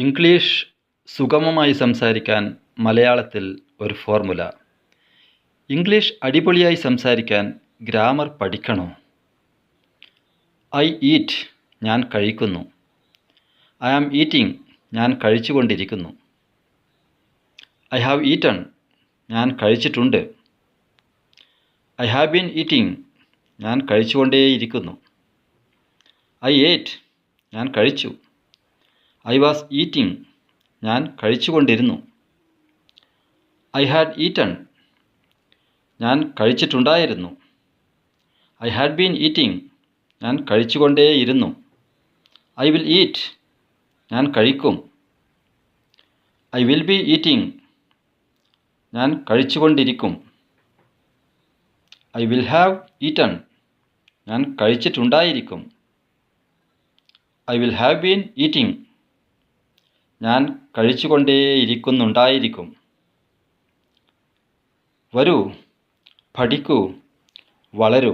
English സുഗമമായി സംസാരിക്കാൻ മലയാളത്തിൽ ഒരു ഫോർമുല. ഇംഗ്ലീഷ് അടിപൊളിയായി സംസാരിക്കാൻ ഗ്രാമർ പഠിക്കണോ? ഐ ഈറ്റ്, ഞാൻ കഴിക്കുന്നു. ഐ ആം ഈറ്റിംഗ്, ഞാൻ കഴിച്ചുകൊണ്ടിരിക്കുന്നു. ഐ ഹാവ് ഈറ്റൺ, ഞാൻ കഴിച്ചിട്ടുണ്ട്. ഐ ഹാവ് ബീൻ ഈറ്റിംഗ്, ഞാൻ കഴിച്ചുകൊണ്ടേയിരിക്കുന്നു. ഐ ഏറ്റ്, ഞാൻ കഴിച്ചു. ഐ വാസ് ഈറ്റിംഗ്, ഞാൻ കഴിച്ചുകൊണ്ടിരുന്നു. ഐ ഹാഡ് ഈറ്റൺ, ഞാൻ കഴിച്ചിട്ടുണ്ടായിരുന്നു. ഐ ഹാഡ് ബീൻ ഈറ്റിംഗ്, ഞാൻ കഴിച്ചുകൊണ്ടേയിരുന്നു. ഐ വിൽ ഈറ്റ്, ഞാൻ കഴിക്കും. ഐ വിൽ ബി ഈറ്റിംഗ്, ഞാൻ കഴിച്ചുകൊണ്ടിരിക്കും. ഐ വിൽ ഹാവ് ഈറ്റൺ, ഞാൻ കഴിച്ചിട്ടുണ്ടായിരിക്കും. I will have been eating, ഞാൻ കഴിച്ചുകൊണ്ടേയിരിക്കുന്നുണ്ടായിരിക്കും. വരൂ, പഠിക്കൂ, വളരൂ.